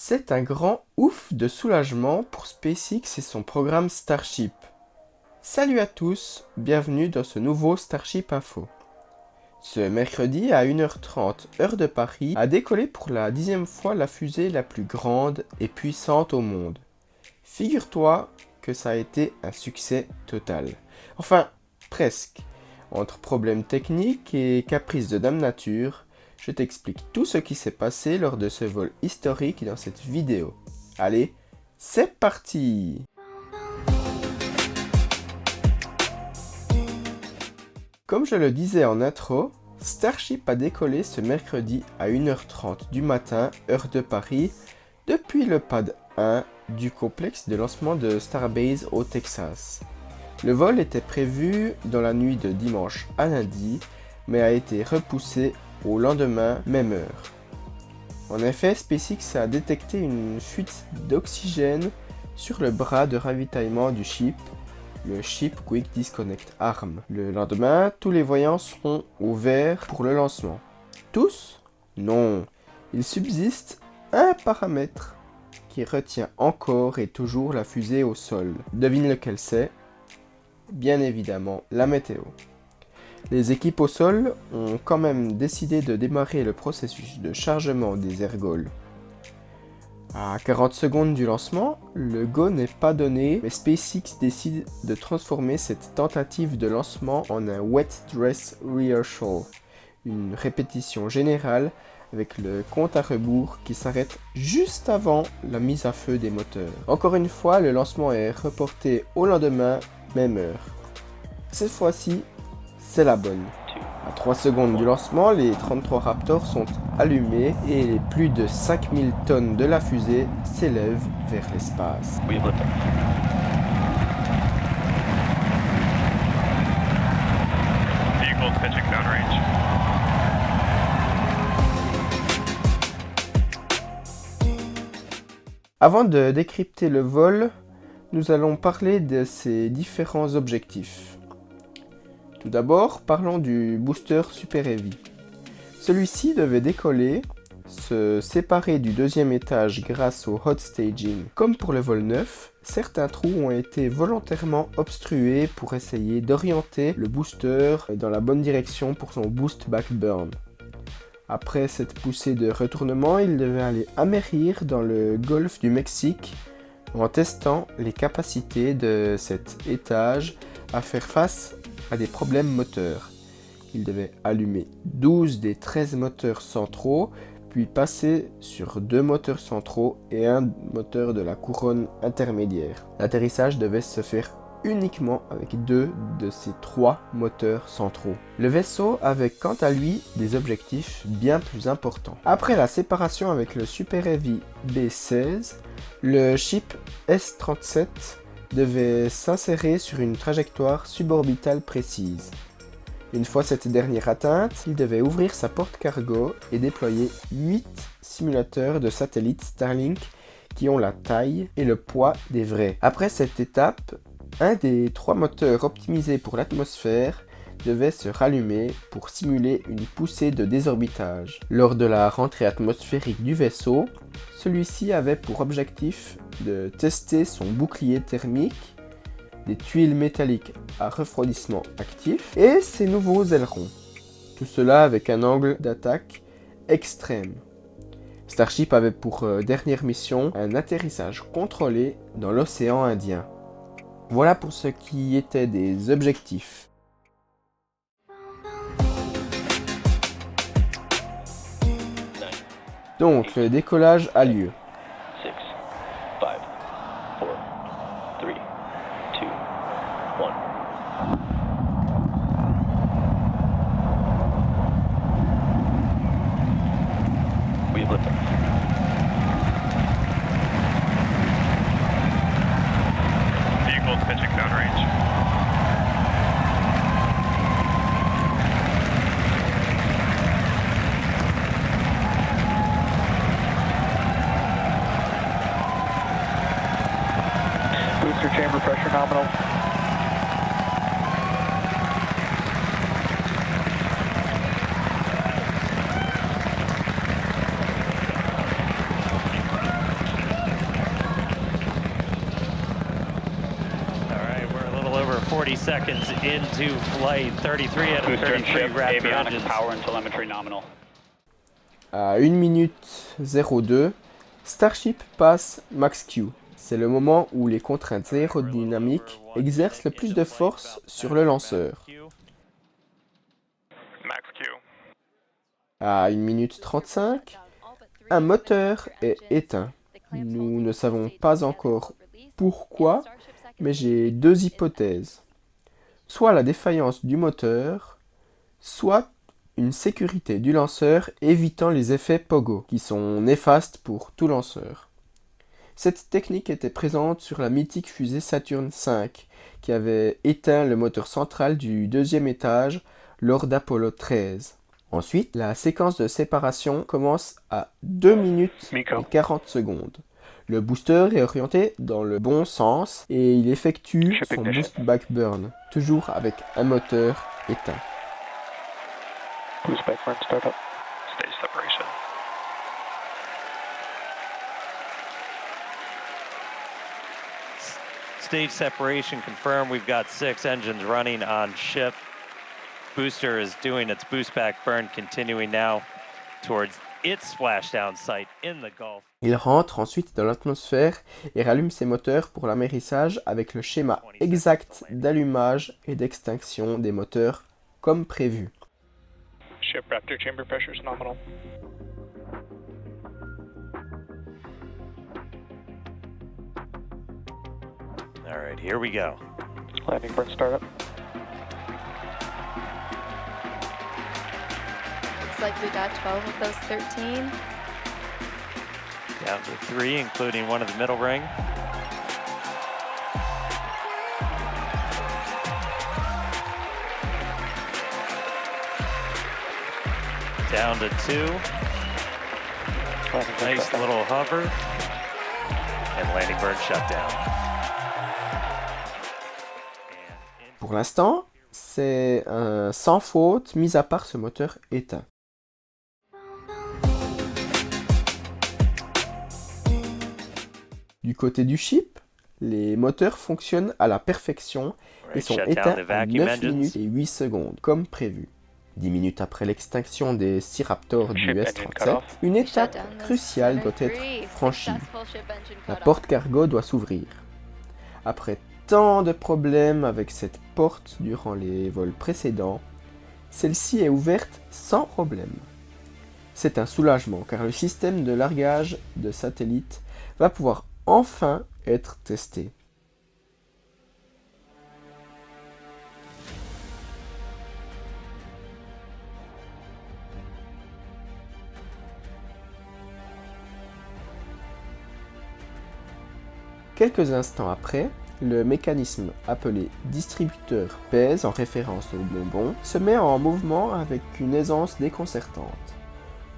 C'est un grand ouf de soulagement pour SpaceX et son programme Starship. Salut à tous, bienvenue dans ce nouveau Starship Info. Ce mercredi à 1h30 heure de Paris a décollé pour la 10e fois la fusée la plus grande et puissante au monde. Figure-toi que ça a été un succès total. Enfin, presque. Entre problèmes techniques et caprices de Dame Nature, je t'explique tout ce qui s'est passé lors de ce vol historique dans cette vidéo. Allez, c'est parti! Comme je le disais en intro, Starship a décollé ce mercredi à 1h30 du matin, heure de Paris, depuis le pad 1 du complexe de lancement de Starbase au Texas. Le vol était prévu dans la nuit de dimanche à lundi, mais a été repoussé au lendemain, même heure. En effet, SpaceX a détecté une fuite d'oxygène sur le bras de ravitaillement du ship, le Ship Quick Disconnect Arm. Le lendemain, tous les voyants seront au vert pour le lancement. Tous? Non. Il subsiste un paramètre qui retient encore et toujours la fusée au sol. Devine lequel c'est? Bien évidemment, la météo. Les équipes au sol ont quand même décidé de démarrer le processus de chargement des ergols. À 40 secondes du lancement, le go n'est pas donné, mais SpaceX décide de transformer cette tentative de lancement en un Wet Dress Rehearsal, une répétition générale avec le compte à rebours qui s'arrête juste avant la mise à feu des moteurs. Encore une fois, le lancement est reporté au lendemain, même heure. Cette fois-ci, c'est la bonne. À 3 secondes du lancement, les 33 Raptors sont allumés et les plus de 5000 tonnes de la fusée s'élèvent vers l'espace. Avant de décrypter le vol, nous allons parler de ses différents objectifs. Tout d'abord, parlons du booster Super Heavy. Celui-ci devait décoller, se séparer du deuxième étage grâce au hot staging. Comme pour le vol 9, certains trous ont été volontairement obstrués pour essayer d'orienter le booster dans la bonne direction pour son boost back burn. Après cette poussée de retournement, il devait aller amerrir dans le golfe du Mexique en testant les capacités de cet étage à faire face à des problèmes moteurs. Il devait allumer 12 des 13 moteurs centraux, puis passer sur 2 moteurs centraux et un moteur de la couronne intermédiaire. L'atterrissage devait se faire uniquement avec 2 de ces 3 moteurs centraux. Le vaisseau avait quant à lui des objectifs bien plus importants. Après la séparation avec le Super Heavy B16, le ship S-37 devait s'insérer sur une trajectoire suborbitale précise. Une fois cette dernière atteinte, il devait ouvrir sa porte cargo et déployer 8 simulateurs de satellites Starlink qui ont la taille et le poids des vrais. Après cette étape, un des 3 moteurs optimisés pour l'atmosphère devait se rallumer pour simuler une poussée de désorbitage. Lors de la rentrée atmosphérique du vaisseau, celui-ci avait pour objectif de tester son bouclier thermique, des tuiles métalliques à refroidissement actif et ses nouveaux ailerons. Tout cela avec un angle d'attaque extrême. Starship avait pour dernière mission un atterrissage contrôlé dans l'océan Indien. Voilà pour ce qui était des objectifs. Donc, le décollage a lieu. 6, 5, 4, 3, 2, 1. We have liftoff. Vehicle pitching downrange. Booster chamber pressure nominal. We're 40 seconds into flight. 33 out of Booster and 33 ship, Raptor avionics, engines. power and telemetry nominal. À 1 minute 02, Starship passe Max Q. C'est le moment où les contraintes aérodynamiques exercent le plus de force sur le lanceur. Max Q. À 1 minute 35, un moteur est éteint. Nous ne savons pas encore pourquoi, mais j'ai deux hypothèses. Soit la défaillance du moteur, soit une sécurité du lanceur évitant les effets pogo, qui sont néfastes pour tout lanceur. Cette technique était présente sur la mythique fusée Saturn V, qui avait éteint le moteur central du deuxième étage lors d'Apollo 13. Ensuite, la séquence de séparation commence à 2 minutes et 40 secondes. Le booster est orienté dans le bon sens et il effectue son boost back burn, toujours avec un moteur éteint. Boost back burn startup. Stage separation. Stage separation confirmed. We've got 6 engines running on ship. Booster is doing its boost back burn, continuing now towards its splashdown site in the Gulf. Il rentre ensuite dans l'atmosphère et rallume ses moteurs pour l'amérissage avec le schéma exact d'allumage et d'extinction des moteurs comme prévu. Ship Raptor chamber pressure is nominal. All right, here we go. Landing burn startup. Looks like we got 12 of those 13. Down to 3, including one of the middle ring. Down to 2. Nice little hover. And landing burn shutdown. Pour l'instant, c'est un sans faute, mis à part ce moteur éteint. Du côté du ship, les moteurs fonctionnent à la perfection et sont éteints à 9 minutes et 8 secondes, comme prévu. 10 minutes après l'extinction des 6 Raptors du S-37, une étape cruciale doit être franchie. La porte cargo doit s'ouvrir. Après tant de problèmes avec cette porte durant les vols précédents, celle-ci est ouverte sans problème. C'est un soulagement car le système de largage de satellite va pouvoir enfin être testé. Quelques instants après, le mécanisme appelé distributeur pèse en référence au bonbon se met en mouvement avec une aisance déconcertante.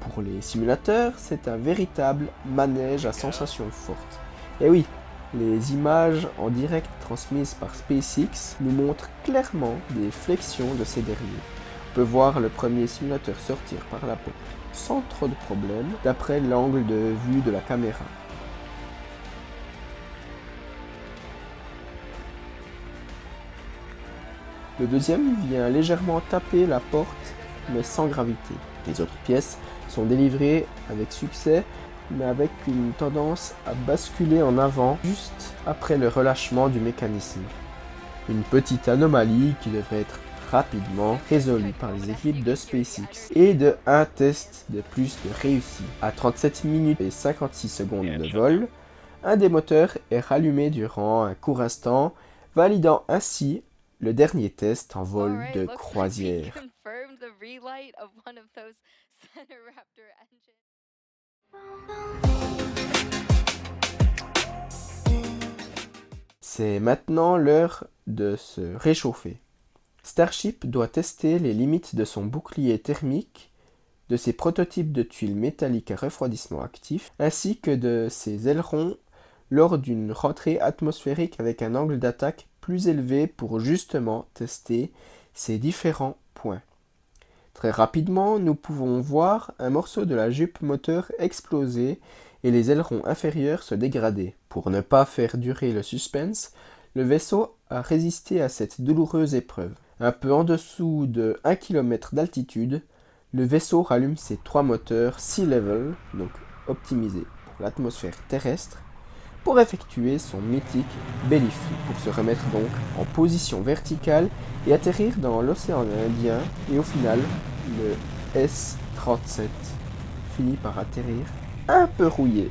Pour les simulateurs, c'est un véritable manège à sensations fortes. Et oui, les images en direct transmises par SpaceX nous montrent clairement des flexions de ces derniers. On peut voir le premier simulateur sortir par la porte sans trop de problèmes d'après l'angle de vue de la caméra. Le deuxième vient légèrement taper la porte, mais sans gravité. Les autres pièces sont délivrées avec succès, mais avec une tendance à basculer en avant juste après le relâchement du mécanisme. Une petite anomalie qui devrait être rapidement résolue par les équipes de SpaceX et de un test de plus de réussi. À 37 minutes et 56 secondes de vol, un des moteurs est rallumé durant un court instant, validant ainsi le dernier test en vol de croisière. C'est maintenant l'heure de se réchauffer. Starship doit tester les limites de son bouclier thermique, de ses prototypes de tuiles métalliques à refroidissement actif, ainsi que de ses ailerons lors d'une rentrée atmosphérique avec un angle d'attaque plus élevé pour justement tester ces différents points. Très rapidement, nous pouvons voir un morceau de la jupe moteur exploser et les ailerons inférieurs se dégrader. Pour ne pas faire durer le suspense, Le vaisseau a résisté à cette douloureuse épreuve. Un peu en dessous de 1 km d'altitude, le vaisseau rallume ses 3 moteurs Sea Level, donc optimisés pour l'atmosphère terrestre, pour effectuer son mythique belly flip, pour se remettre donc en position verticale et atterrir dans l'océan Indien, et au final, le S-37 finit par atterrir un peu rouillé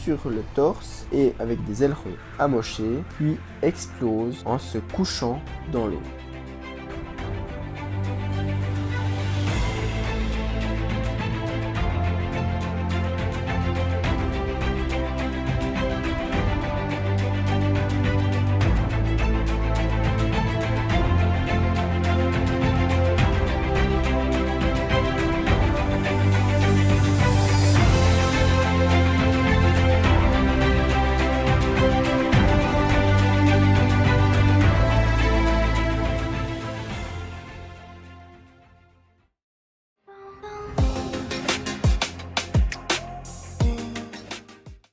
sur le torse et avec des ailerons amochés, puis explose en se couchant dans l'eau.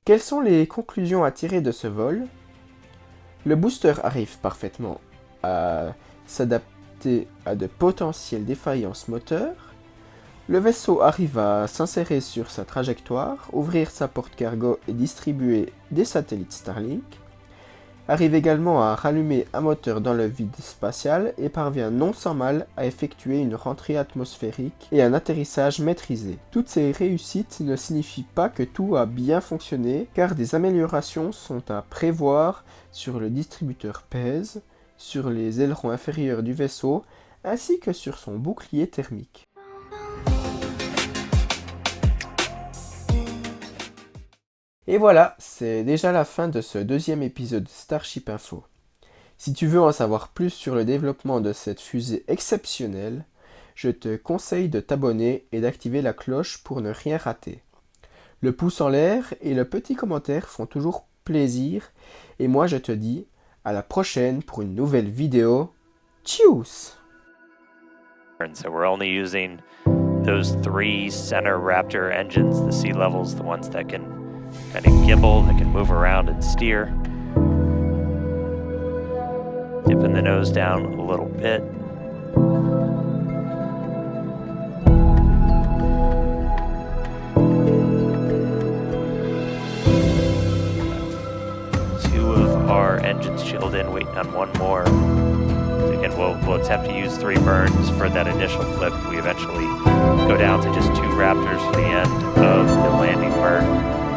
Quelles sont les conclusions à tirer de ce vol? Le booster arrive parfaitement à s'adapter à de potentielles défaillances moteurs. Le vaisseau arrive à s'insérer sur sa trajectoire, ouvrir sa porte cargo et distribuer des satellites Starlink. Arrive également à rallumer un moteur dans le vide spatial et parvient non sans mal à effectuer une rentrée atmosphérique et un atterrissage maîtrisé. Toutes ces réussites ne signifient pas que tout a bien fonctionné, car des améliorations sont à prévoir sur le distributeur pèse, sur les ailerons inférieurs du vaisseau, ainsi que sur son bouclier thermique. Et voilà, c'est déjà la fin de ce deuxième épisode Starship Info. Si tu veux en savoir plus sur le développement de cette fusée exceptionnelle, je te conseille de t'abonner et d'activer la cloche pour ne rien rater. Le pouce en l'air et le petit commentaire font toujours plaisir, et moi je te dis à la prochaine pour une nouvelle vidéo. Tchuss! So we're only using those 3 center Raptor engines, the sea levels, the ones that can kind of gimbal, that can move around and steer. Dipping the nose down a little bit. Two of our engines chilled in, waiting on one more. So again, we'll attempt to use 3 burns for that initial flip. We eventually go down to just 2 Raptors for the end of the landing burn.